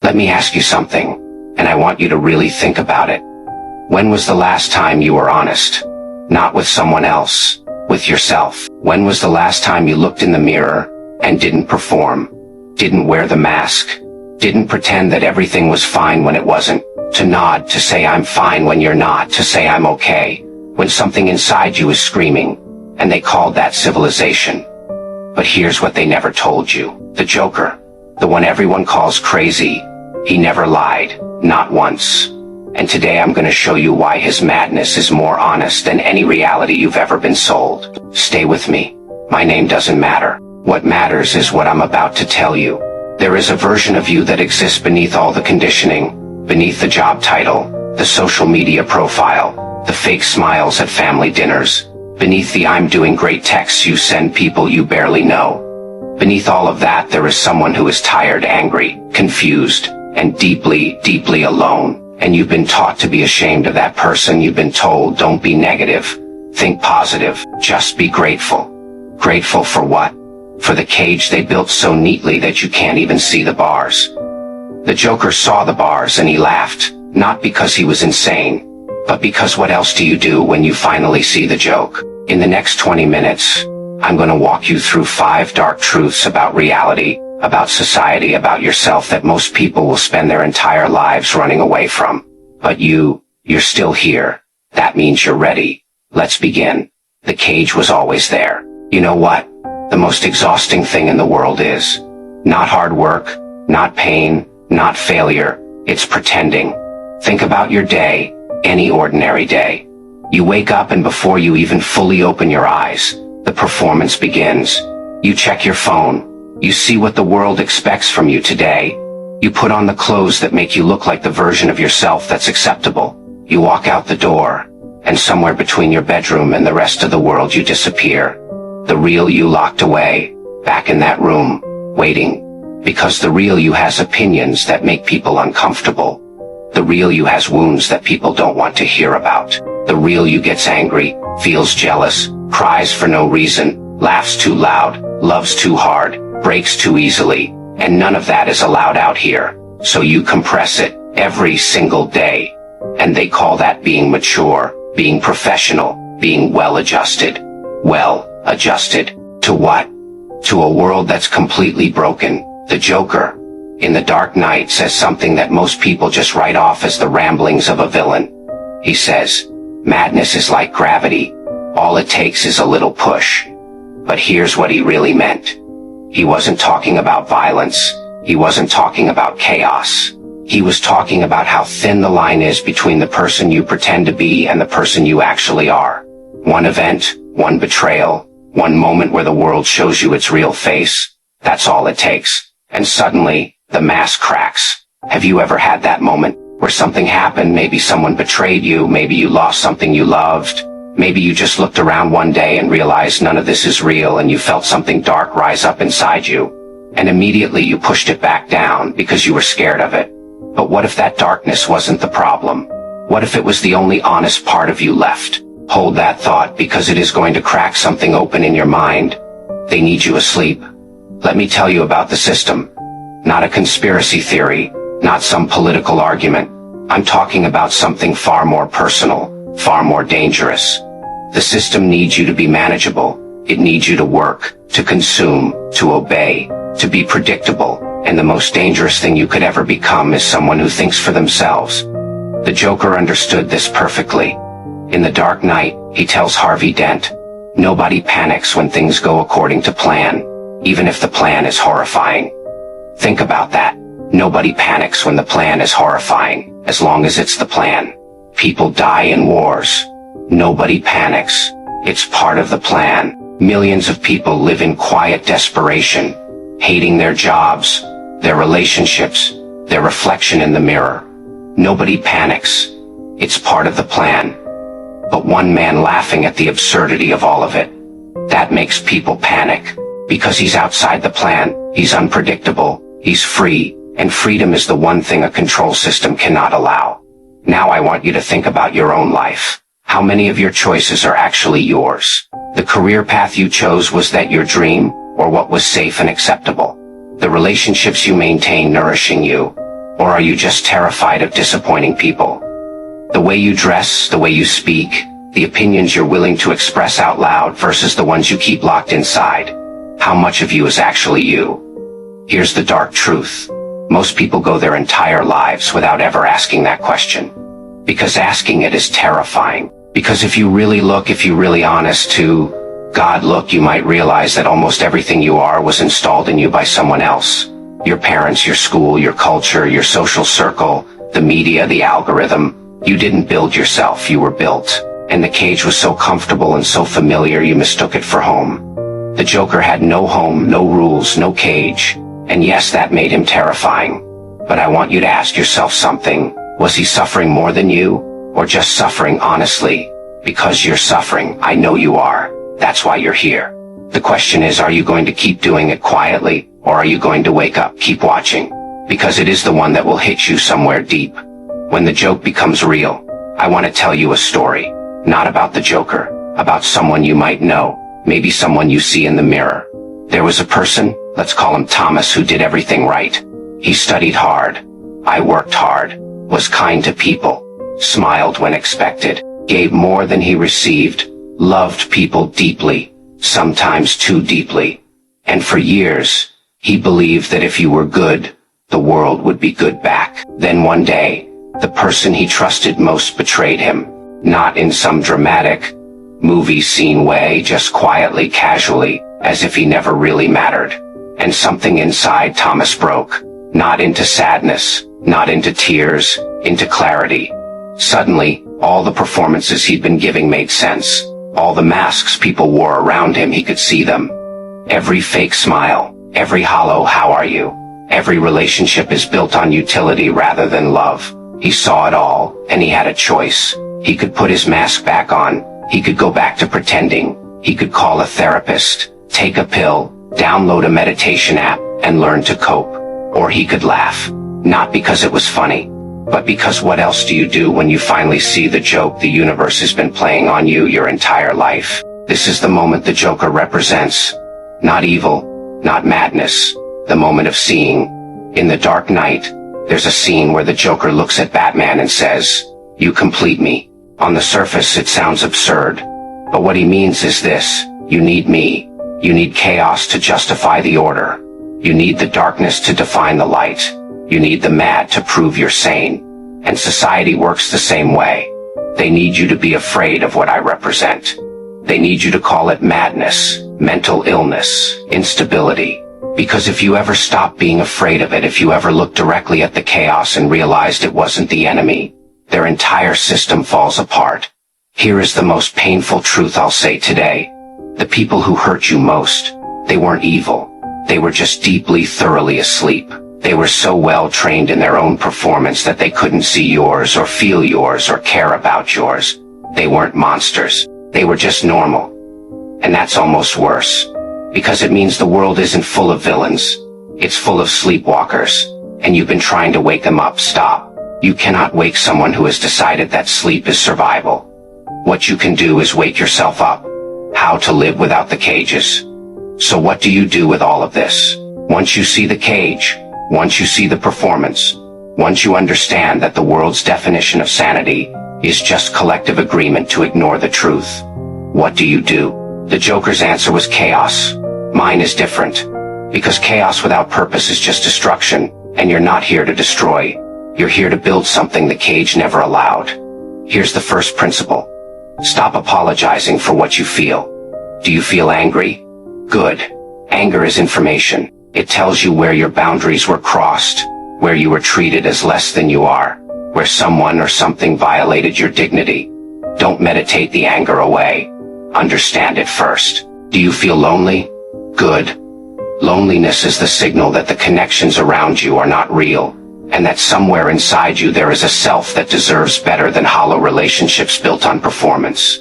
Let me ask you something, and I want you to really think about it. When was the last time you were honest? Not with someone else, with yourself. When was the last time you looked in the mirror and didn't perform, didn't wear the mask, didn't pretend that everything was fine when it wasn't, to nod, to say I'm fine when you're not, to say I'm okay, when something inside you is screaming, and they called that civilization. But here's what they never told you. The Joker, the one everyone calls crazy, he never lied, not once. And today I'm going to show you why his madness is more honest than any reality you've ever been sold. Stay with me. My name doesn't matter. What matters is what I'm about to tell you. There is a version of you that exists beneath all the conditioning, beneath the job title, the social media profile, the fake smiles at family dinners, beneath the I'm doing great texts you send people you barely know. Beneath all of that, there is someone who is tired, angry, confused, and deeply, deeply alone. And you've been taught to be ashamed of that person. You've been told, don't be negative, think positive, just be grateful. Grateful for what? For the cage they built so neatly that you can't even see the bars. The Joker saw the bars and he laughed, not because he was insane, but because what else do you do when you finally see the joke? In the next 20 minutes, I'm going to walk you through 5 dark truths about reality, about society, about yourself that most people will spend their entire lives running away from. But you're still here. That means you're ready. Let's begin. The cage was always there. You know what? The most exhausting thing in the world is not hard work, not pain, not failure. It's pretending. Think about your day, any ordinary day. You wake up and before you even fully open your eyes, the performance begins. You check your phone. You see what the world expects from you today. You put on the clothes that make you look like the version of yourself that's acceptable. You walk out the door, and somewhere between your bedroom and the rest of the world you disappear. The real you locked away, back in that room, waiting. Because the real you has opinions that make people uncomfortable. The real you has wounds that people don't want to hear about. The real you gets angry, feels jealous, cries for no reason, laughs too loud, loves too hard, breaks too easily, and none of that is allowed out here. So you compress it every single day. And they call that being mature, being professional, being well-adjusted. Well-adjusted to what? To a world that's completely broken. The Joker, in The Dark Knight, says something that most people just write off as the ramblings of a villain. He says, madness is like gravity. All it takes is a little push. But here's what he really meant. He wasn't talking about violence. He wasn't talking about chaos. He was talking about how thin the line is between the person you pretend to be and the person you actually are. One event, one betrayal, one moment where the world shows you its real face. That's all it takes. And suddenly, the mask cracks. Have you ever had that moment where something happened? Maybe someone betrayed you. Maybe you lost something you loved. Maybe you just looked around one day and realized none of this is real and you felt something dark rise up inside you. And immediately you pushed it back down because you were scared of it. But what if that darkness wasn't the problem? What if it was the only honest part of you left? Hold that thought because it is going to crack something open in your mind. They need you asleep. Let me tell you about the system. Not a conspiracy theory, not some political argument. I'm talking about something far more personal, far more dangerous. The system needs you to be manageable. It needs you to work, to consume, to obey, to be predictable, and the most dangerous thing you could ever become is someone who thinks for themselves. The Joker understood this perfectly. In The Dark Knight, he tells Harvey Dent, nobody panics when things go according to plan, even if the plan is horrifying. Think about that. Nobody panics when the plan is horrifying, as long as it's the plan. People die in wars. Nobody panics. It's part of the plan. Millions of people live in quiet desperation, hating their jobs, their relationships, their reflection in the mirror. Nobody panics. It's part of the plan. But one man laughing at the absurdity of all of it. That makes people panic. Because he's outside the plan, he's unpredictable, he's free, and freedom is the one thing a control system cannot allow. Now I want you to think about your own life. How many of your choices are actually yours? The career path you chose, was that your dream, or what was safe and acceptable? The relationships you maintain nourishing you, Or are you just terrified of disappointing people? The way you dress, the way you speak, the opinions you're willing to express out loud versus the ones you keep locked inside. How much of you is actually you? Here's the dark truth. Most people go their entire lives without ever asking that question. Because asking it is terrifying. Because if you really look, if you're really honest to God look, you might realize that almost everything you are was installed in you by someone else. Your parents, your school, your culture, your social circle, the media, the algorithm. You didn't build yourself, you were built. And the cage was so comfortable and so familiar you mistook it for home. The Joker had no home, no rules, no cage. And yes, that made him terrifying. But I want you to ask yourself something. Was he suffering more than you? Or just suffering honestly? Because you're suffering, I know you are. That's why you're here. The question is, are you going to keep doing it quietly? Or are you going to wake up, keep watching? Because it is the one that will hit you somewhere deep. When the joke becomes real, I want to tell you a story. Not about the Joker, about someone you might know, maybe someone you see in the mirror. There was a person, let's call him Thomas, who did everything right. He studied hard. I worked hard, was kind to people, smiled when expected, gave more than he received, loved people deeply, sometimes too deeply. And for years, he believed that if you were good, the world would be good back. Then one day, the person he trusted most betrayed him. Not in some dramatic, movie scene way, just quietly, casually, as if he never really mattered. And something inside Thomas broke. Not into sadness, not into tears, into clarity. Suddenly, all the performances he'd been giving made sense. All the masks people wore around him, he could see them. Every fake smile, every hollow "how are you?" Every relationship is built on utility rather than love. He saw it all, and he had a choice. He could put his mask back on. He could go back to pretending. He could call a therapist, take a pill, download a meditation app, and learn to cope. Or he could laugh. Not because it was funny, but because what else do you do when you finally see the joke the universe has been playing on you your entire life? This is the moment the Joker represents. Not evil, not madness. The moment of seeing. In The Dark Knight, there's a scene where the Joker looks at Batman and says, "You complete me." On the surface, it sounds absurd. But what he means is this: you need me. You need chaos to justify the order. You need the darkness to define the light. You need the mad to prove you're sane. And society works the same way. They need you to be afraid of what I represent. They need you to call it madness, mental illness, instability. Because if you ever stop being afraid of it, if you ever look directly at the chaos and realized it wasn't the enemy, their entire system falls apart. Here is the most painful truth I'll say today. The people who hurt you most, they weren't evil. They were just deeply, thoroughly asleep. They were so well trained in their own performance that they couldn't see yours or feel yours or care about yours. They weren't monsters. They were just normal. And that's almost worse. Because it means the world isn't full of villains. It's full of sleepwalkers. And you've been trying to wake them up. Stop. You cannot wake someone who has decided that sleep is survival. What you can do is wake yourself up. How to live without the cages. So what do you do with all of this? Once you see the cage, once you see the performance, once you understand that the world's definition of sanity is just collective agreement to ignore the truth, what do you do? The Joker's answer was chaos. Mine is different. Because chaos without purpose is just destruction, and you're not here to destroy. You're here to build something the cage never allowed. Here's the first principle. Stop apologizing for what you feel. Do you feel angry? Good. Anger is information. It tells you where your boundaries were crossed, where you were treated as less than you are, where someone or something violated your dignity. Don't meditate the anger away. Understand it first. Do you feel lonely? Good. Loneliness is the signal that the connections around you are not real, and that somewhere inside you there is a self that deserves better than hollow relationships built on performance.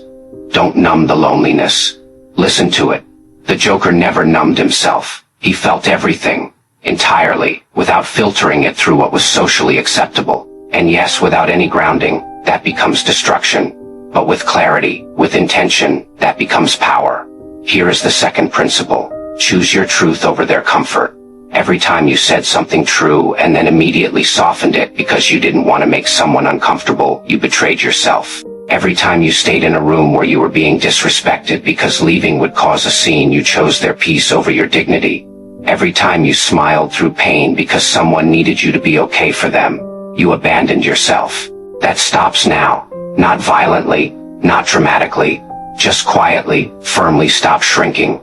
Don't numb the loneliness. Listen to it. The Joker never numbed himself. He felt everything, entirely, without filtering it through what was socially acceptable. And yes, without any grounding, that becomes destruction. But with clarity, with intention, that becomes power. Here is the second principle. Choose your truth over their comfort. Every time you said something true and then immediately softened it because you didn't want to make someone uncomfortable, you betrayed yourself. Every time you stayed in a room where you were being disrespected because leaving would cause a scene, you chose their peace over your dignity. Every time you smiled through pain because someone needed you to be okay for them, you abandoned yourself. That stops now. Not violently, not dramatically, just quietly, firmly stop shrinking.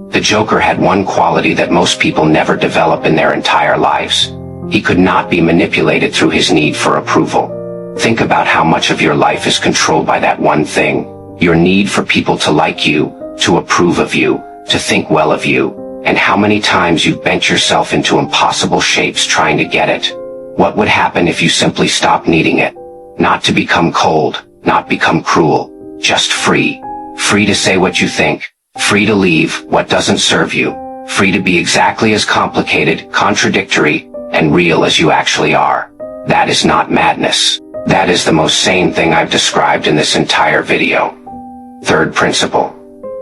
The Joker had one quality that most people never develop in their entire lives. He could not be manipulated through his need for approval. Think about how much of your life is controlled by that one thing, your need for people to like you, to approve of you, to think well of you, and how many times you've bent yourself into impossible shapes trying to get it. What would happen if you simply stopped needing it? Not to become cold, not become cruel, just free. Free to say what you think, free to leave what doesn't serve you, free to be exactly as complicated, contradictory, and real as you actually are. That is not madness. That is the most sane thing I've described in this entire video. Third principle.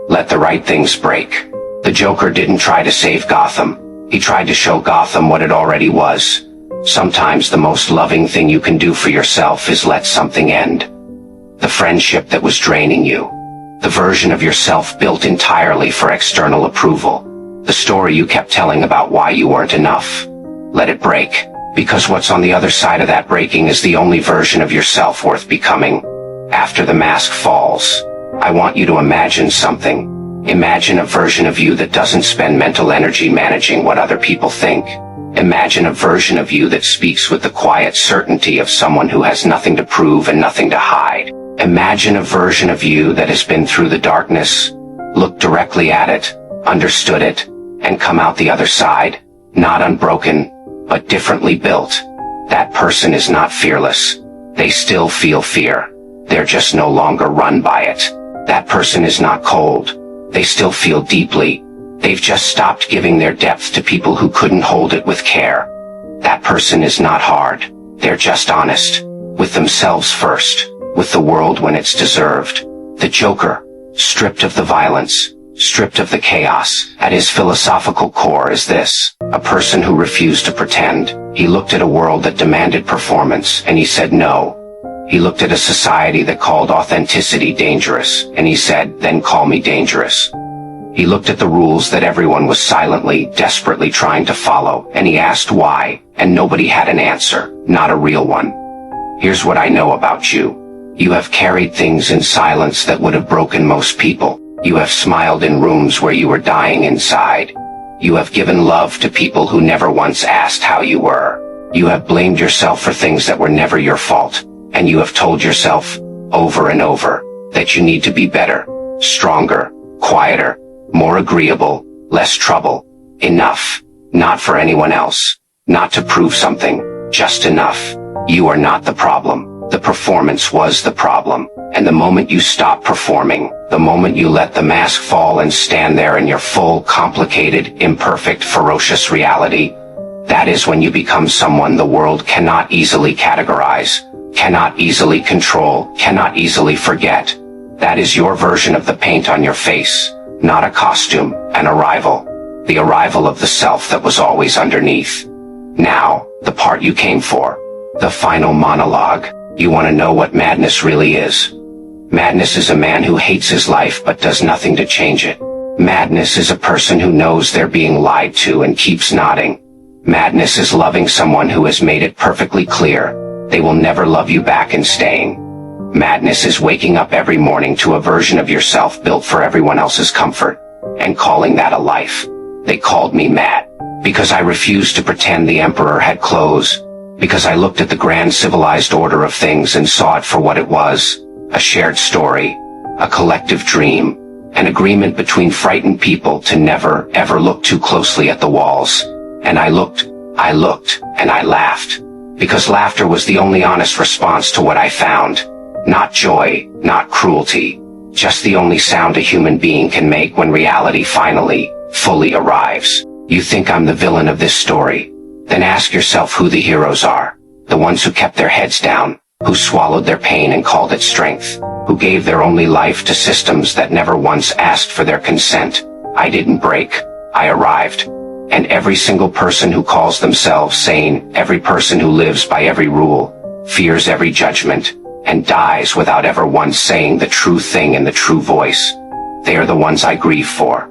Let the right things break. The Joker didn't try to save Gotham. He tried to show Gotham what it already was. Sometimes the most loving thing you can do for yourself is let something end. The friendship that was draining you. The version of yourself built entirely for external approval. The story you kept telling about why you weren't enough. Let it break. Because what's on the other side of that breaking is the only version of yourself worth becoming. After the mask falls, I want you to imagine something. Imagine a version of you that doesn't spend mental energy managing what other people think. Imagine a version of you that speaks with the quiet certainty of someone who has nothing to prove and nothing to hide. Imagine a version of you that has been through the darkness, looked directly at it, understood it, and come out the other side, not unbroken, but differently built. That person is not fearless. They still feel fear. They're just no longer run by it. That person is not cold. They still feel deeply. They've just stopped giving their depth to people who couldn't hold it with care. That person is not hard. They're just honest. With themselves first. With the world when it's deserved. The Joker, stripped of the violence, stripped of the chaos, at his philosophical core is this: a person who refused to pretend. He looked at a world that demanded performance, and he said no. He looked at a society that called authenticity dangerous, and he said, then call me dangerous. He looked at the rules that everyone was silently, desperately trying to follow, and he asked why, and nobody had an answer, not a real one. Here's what I know about you. You have carried things in silence that would have broken most people. You have smiled in rooms where you were dying inside. You have given love to people who never once asked how you were. You have blamed yourself for things that were never your fault, and you have told yourself, over and over, that you need to be better, stronger, quieter, more agreeable, less trouble, enough, not for anyone else, not to prove something, just enough. You are not the problem. The performance was the problem, and the moment you stop performing, the moment you let the mask fall and stand there in your full, complicated, imperfect, ferocious reality, that is when you become someone the world cannot easily categorize, cannot easily control, cannot easily forget. That is your version of the paint on your face, not a costume, an arrival. The arrival of the self that was always underneath. Now, the part you came for. The final monologue. You want to know what madness really is? Madness is a man who hates his life but does nothing to change it. Madness is a person who knows they're being lied to and keeps nodding. Madness is loving someone who has made it perfectly clear they will never love you back and staying. Madness is waking up every morning to a version of yourself built for everyone else's comfort, and calling that a life. They called me mad, because I refused to pretend the emperor had clothes, because I looked at the grand civilized order of things and saw it for what it was, a shared story, a collective dream, an agreement between frightened people to never, ever look too closely at the walls. And I looked, and I laughed, because laughter was the only honest response to what I found. Not joy, not cruelty, just the only sound a human being can make when reality finally, fully arrives. You think I'm the villain of this story? Then ask yourself who the heroes are. The ones who kept their heads down, who swallowed their pain and called it strength, who gave their only life to systems that never once asked for their consent. I didn't break. I arrived. And every single person who calls themselves sane, every person who lives by every rule, fears every judgment, and dies without ever once saying the true thing in the true voice, they are the ones I grieve for.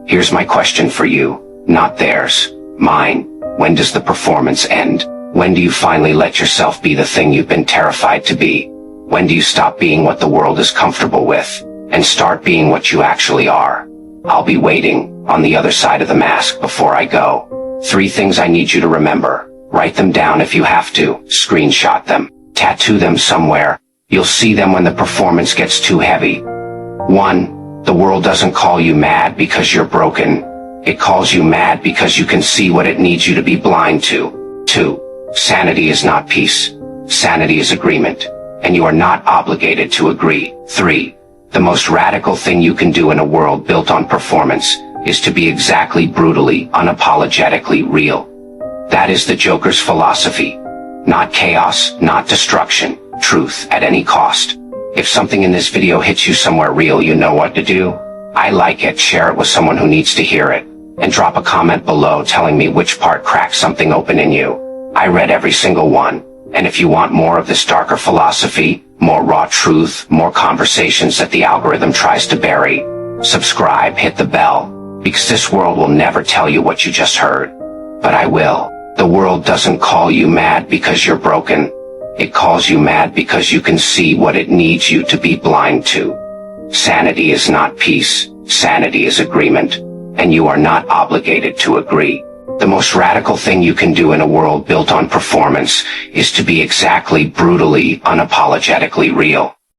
Here's my question for you, not theirs, mine. When does the performance end? When do you finally let yourself be the thing you've been terrified to be? When do you stop being what the world is comfortable with, and start being what you actually are? I'll be waiting on the other side of the mask before I go. 3 things I need you to remember. Write them down if you have to. Screenshot them. Tattoo them somewhere. You'll see them when the performance gets too heavy. 1. The world doesn't call you mad because you're broken. It calls you mad because you can see what it needs you to be blind to. 2. Sanity is not peace. Sanity is agreement. And you are not obligated to agree. 3. The most radical thing you can do in a world built on performance is to be exactly brutally, unapologetically real. That is the Joker's philosophy. Not chaos, not destruction, truth at any cost. If something in this video hits you somewhere real, you know what to do. I like it, share it with someone who needs to hear it, and drop a comment below telling me which part cracked something open in you. I read every single one, and if you want more of this darker philosophy, more raw truth, more conversations that the algorithm tries to bury, subscribe, hit the bell, because this world will never tell you what you just heard. But I will. The world doesn't call you mad because you're broken. It calls you mad because you can see what it needs you to be blind to. Sanity is not peace. Sanity is agreement. And you are not obligated to agree. The most radical thing you can do in a world built on performance is to be exactly, brutally, unapologetically real.